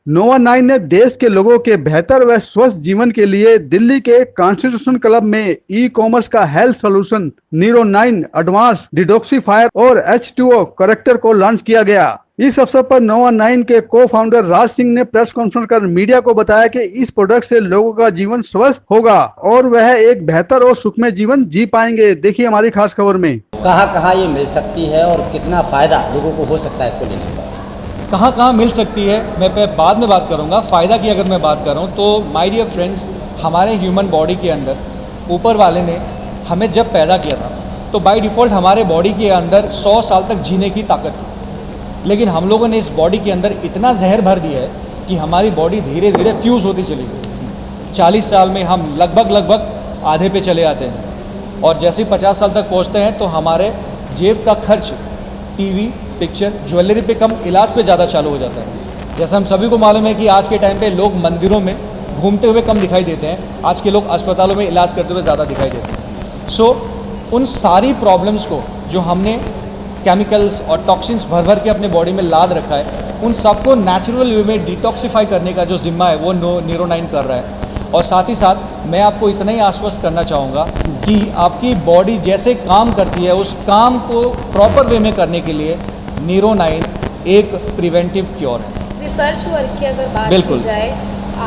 नोवा 9 ने देश के लोगों के बेहतर व स्वस्थ जीवन के लिए दिल्ली के कॉन्स्टिट्यूशन क्लब में ई कॉमर्स का health solution Nero 9 advance detoxifier और H2O करेक्टर को लॉन्च किया गया। इस अवसर पर नोवा 9 के को फाउंडर राज सिंह ने प्रेस कॉन्फ्रेंस कर मीडिया को बताया कि इस प्रोडक्ट से लोगों का जीवन स्वस्थ होगा और वह एक बेहतर और सुखमय जीवन जी पाएंगे। देखिए हमारी खास खबर में। कहाँ कहाँ ये मिल सकती है और कितना फ़ायदा लोगों को हो सकता है इसको लेने का? कहाँ कहाँ मिल सकती है मैं बाद में बात करूँगा। फ़ायदा की अगर मैं बात करूँ तो माय डियर फ्रेंड्स, हमारे ह्यूमन बॉडी के अंदर ऊपर वाले ने हमें जब पैदा किया था तो बाय डिफ़ॉल्ट हमारे बॉडी के अंदर 100 साल तक जीने की ताकत थी। लेकिन हम लोगों ने इस बॉडी के अंदर इतना जहर भर दिया है कि हमारी बॉडी धीरे धीरे फ्यूज़ होती चली गई। 40 साल में हम लगभग आधे पे चले आते हैं और जैसे ही 50 साल तक पहुँचते हैं तो हमारे जेब का खर्च टीवी, पिक्चर, ज्वेलरी पे कम, इलाज पे ज़्यादा चालू हो जाता है। जैसे हम सभी को मालूम है कि आज के टाइम पे लोग मंदिरों में घूमते हुए कम दिखाई देते हैं, आज के लोग अस्पतालों में इलाज करते हुए ज़्यादा दिखाई देते हैं। सो उन सारी प्रॉब्लम्स को जो हमने केमिकल्स और टॉक्सिन्स भर भर के अपने बॉडी में लाद रखा है, उन सबको नेचुरल वे में डिटॉक्सिफाई करने का जो जिम्मा है वो नीरो 9 कर रहा है। और साथ ही साथ मैं आपको इतना ही आश्वस्त करना चाहूँगा कि आपकी बॉडी जैसे काम करती है उस काम को प्रॉपर वे में करने के लिए नीरो 9 एक प्रिवेंटिव क्योर है। रिसर्च वर्क की अगर बात की जाए,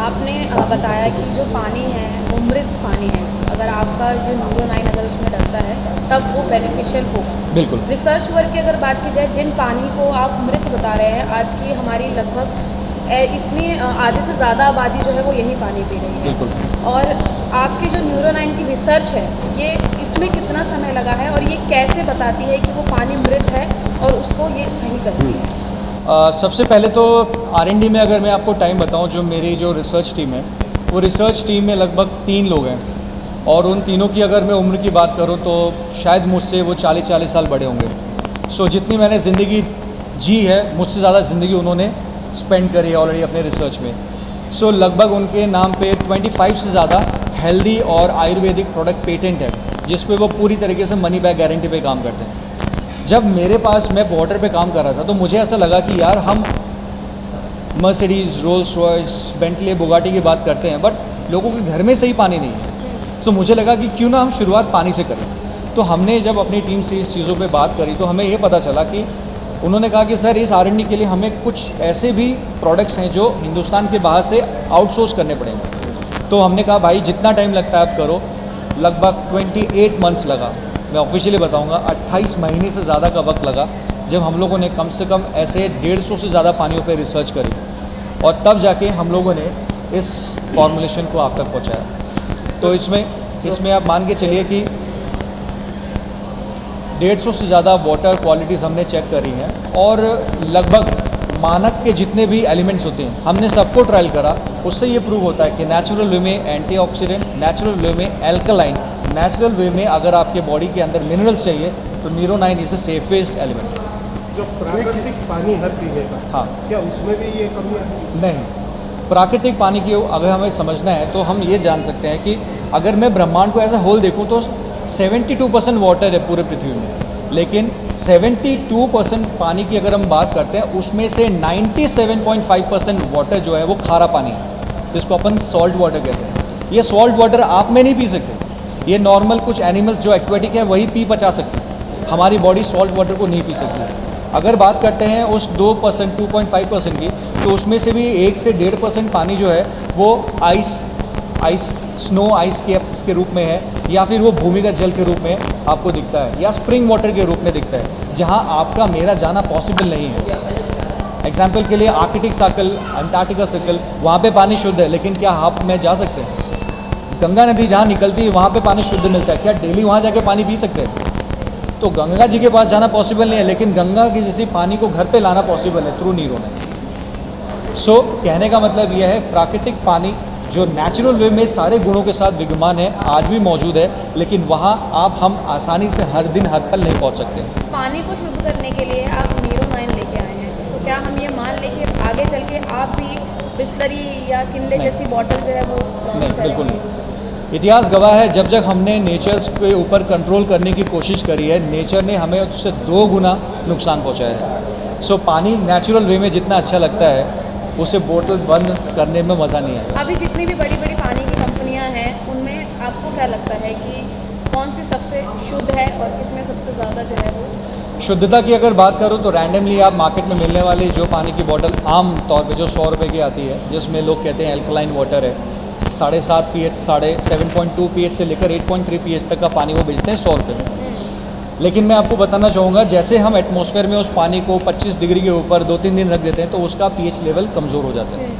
आपने बताया कि जो पानी है वो मृत पानी है, अगर आपका जो नीरो 9 अगर उसमें डलता है तब वो बेनिफिशियल होगा। बिल्कुल। रिसर्च वर्क की अगर बात की जाए, जिन पानी को आप मृत बता रहे हैं, आज की हमारी लगभग इतनी आधे से ज़्यादा आबादी जो है वो यही पानी पी रही है। बिल्कुल। और आपकी जो नीरो 9 की रिसर्च है, ये इसमें कितना समय लगा है और ये कैसे बताती है कि वो पानी मृत है और उसको ये सही करती है? सबसे पहले तो R&D में अगर मैं आपको टाइम बताऊं, जो मेरी जो रिसर्च टीम है वो रिसर्च टीम में लगभग 3 लोग हैं और उन तीनों की अगर मैं उम्र की बात करूं तो शायद मुझसे वो 40 साल बड़े होंगे। सो जितनी मैंने ज़िंदगी जी है, मुझसे ज़्यादा ज़िंदगी उन्होंने स्पेंड करी है ऑलरेडी अपने रिसर्च में। सो लगभग उनके नाम पे 25 से ज़्यादा हेल्दी और आयुर्वेदिक प्रोडक्ट पेटेंट है, जिस पे वो पूरी तरीके से मनी बैक गारंटी पे काम करते हैं। जब मेरे पास मैं वाटर पे काम कर रहा था तो मुझे ऐसा लगा कि यार हम Mercedes, Rolls Royce, Bentley, Bugatti की बात करते हैं बट लोगों के घर में सही पानी नहीं है। सो मुझे लगा कि क्यों ना हम शुरुआत पानी से करें। तो हमने जब अपनी टीम से इस चीज़ों पे बात करी तो हमें ये पता चला कि उन्होंने कहा कि सर इस R&D के लिए हमें कुछ ऐसे भी प्रोडक्ट्स हैं जो हिंदुस्तान के बाहर से आउटसोर्स करने पड़ेंगे। तो हमने कहा भाई जितना टाइम लगता है आप करो। लगभग 28 मंथ्स लगा, मैं ऑफिशियली बताऊंगा 28 महीने से ज़्यादा का वक्त लगा, जब हम लोगों ने कम से कम ऐसे 150 से ज़्यादा पानियों पे रिसर्च करी और तब जाके हम लोगों ने इस फॉर्मुलेशन को आप तक पहुँचाया। तो इसमें आप मान के चलिए कि 150 से ज़्यादा वाटर क्वालिटीज़ हमने चेक करी हैं और लगभग मानक के जितने भी एलिमेंट्स होते हैं हमने सबको ट्रायल करा। उससे ये प्रूव होता है कि नेचुरल वे में एंटीऑक्सीडेंट, नेचुरल वे में एल्कलाइन, नेचुरल वे में अगर आपके बॉडी के अंदर मिनरल्स चाहिए तो Nero 9 is the safest element. जो प्राकृतिक पानी है पीने का, हाँ, क्या उसमें भी ये कमी आती है? नहीं, प्राकृतिक पानी की अगर हमें समझना है तो हम ये जान सकते हैं कि अगर मैं ब्रह्मांड को एज अ होल देखूँ तो 72% वाटर है पूरे पृथ्वी में, लेकिन 72% पानी की अगर हम बात करते हैं उसमें से 97.5% वाटर जो है वो खारा पानी है, जिसको अपन सॉल्ट वाटर कहते हैं। ये सॉल्ट वाटर आप में नहीं पी सकते, ये नॉर्मल कुछ एनिमल्स जो एक्वेटिक है वही पी पचा सकते हैं, हमारी बॉडी सॉल्ट वाटर को नहीं पी सकती। अगर बात करते हैं उस 2%, 2.5% की, तो उसमें से भी 1 से 1.5% पानी जो है वो स्नो आइस के रूप में है या फिर वो भूमिगत जल के रूप में आपको दिखता है या स्प्रिंग वाटर के रूप में दिखता है, जहां आपका मेरा जाना पॉसिबल नहीं है। एग्जाम्पल के लिए आर्कटिक सर्कल, अंटार्कटिका सर्कल, वहाँ पे पानी शुद्ध है, लेकिन क्या आप में जा सकते हैं? गंगा नदी जहाँ निकलती है वहाँ पे पानी शुद्ध मिलता है, क्या डेली वहाँ जाके पानी पी सकते हैं? तो गंगा जी के पास जाना पॉसिबल नहीं है, लेकिन गंगा की जैसी पानी को घर पे लाना पॉसिबल है थ्रू नीरो 9। सो कहने का मतलब यह है प्राकृतिक पानी जो नेचुरल वे में सारे गुणों के साथ विद्यमान है आज भी मौजूद है, लेकिन वहाँ हम आसानी से हर दिन हर पल नहीं पहुँच सकते। पानी को शुद्ध करने के लिए आप नीरो 9 लेके आए हैं, तो क्या हम ये मान लें कि आगे चल के आप भी बिस्लरी या किनले जैसी बॉटल जो है वो नहीं, बिल्कुल नहीं। इतिहास गवाह है, जब जब हमने नेचर्स के ऊपर कंट्रोल करने की कोशिश करी है, नेचर ने हमें उससे 2 गुना नुकसान पहुँचाया है। सो पानी नेचुरल वे में जितना अच्छा लगता है उसे बोतल बंद करने में मज़ा नहीं आएगा। अभी जितनी भी बड़ी बड़ी पानी की कंपनियां हैं उनमें आपको क्या लगता है कि कौन सी सबसे शुद्ध है और किसमें सबसे ज़्यादा जो है वो? शुद्धता की अगर बात करूँ तो रैंडमली आप मार्केट में मिलने वाली जो पानी की बोतल आम तौर पे जो 100 रुपये की आती है, जिसमें लोग कहते हैं एल्कलाइन वाटर है, 7.5 pH 7.2 pH से लेकर 8.3 pH तक का पानी वो बेचते हैं 100 रुपये में। लेकिन मैं आपको बताना चाहूँगा, जैसे हम एटमॉस्फेयर में उस पानी को 25 डिग्री के ऊपर 2-3 दिन रख देते हैं तो उसका pH लेवल कमज़ोर हो जाता है।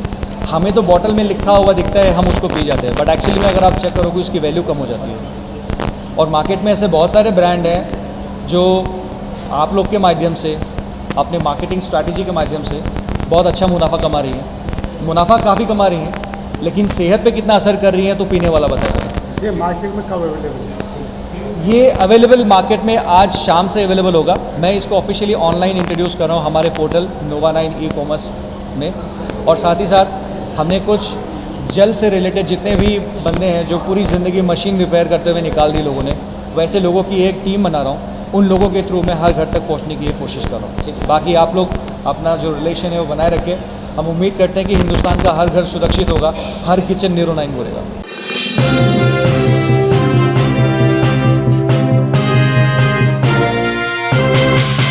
हमें तो बॉटल में लिखा हुआ दिखता है, हम उसको पी जाते हैं, बट एक्चुअली में अगर आप चेक करोगे उसकी वैल्यू कम हो जाती है। और मार्केट में ऐसे बहुत सारे ब्रांड हैं जो आप लोग के माध्यम से, अपने मार्केटिंग स्ट्रैटेजी के माध्यम से बहुत अच्छा मुनाफा कमा रही हैं। मुनाफा काफ़ी कमा रही हैं, लेकिन सेहत पे कितना असर कर रही हैं तो पीने वाला बताएगा। ये मार्केट में कब अवेलेबल है? ये अवेलेबल मार्केट में आज शाम से अवेलेबल होगा। मैं इसको ऑफिशियली ऑनलाइन इंट्रोड्यूस कर रहा हूँ हमारे पोर्टल Nova9 ई-कॉमर्स में। और साथ ही साथ हमने कुछ जल से रिलेटेड जितने भी बंदे हैं जो पूरी ज़िंदगी मशीन रिपेयर करते हुए निकाल दी लोगों ने, वैसे लोगों की एक टीम बना रहा हूँ। उन लोगों के थ्रू मैं हर घर तक पहुँचने की कोशिश कर रहा हूँ। ठीक है, बाकी आप लोग अपना जो रिलेशन है वो बनाए रखें। हम उम्मीद करते हैं कि हिंदुस्तान का हर घर सुरक्षित होगा, हर किचन Nero9 बोलेगा।